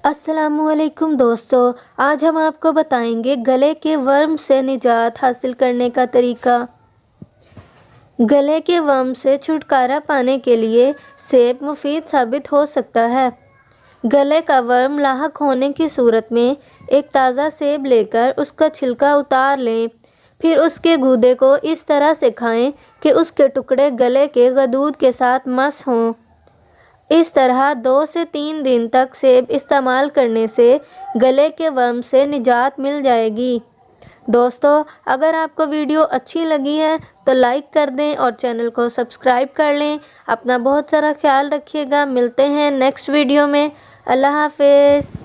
अस्सलाम वालेकुम दोस्तों, आज हम आपको बताएंगे गले के वर्म से निजात हासिल करने का तरीका। गले के वर्म से छुटकारा पाने के लिए सेब मुफीद साबित हो सकता है। गले का वर्म लाहक होने की सूरत में एक ताज़ा सेब लेकर उसका छिलका उतार लें, फिर उसके गूदे को इस तरह से खाएं कि उसके टुकड़े गले के गदूद के साथ मस हों। इस तरह 2 से 3 दिन तक सेब इस्तेमाल करने से गले के वर्म से निजात मिल जाएगी। दोस्तों, अगर आपको वीडियो अच्छी लगी है तो लाइक कर दें और चैनल को सब्सक्राइब कर लें। अपना बहुत सारा ख्याल रखिएगा। मिलते हैं नेक्स्ट वीडियो में। अल्लाह हाफिज़।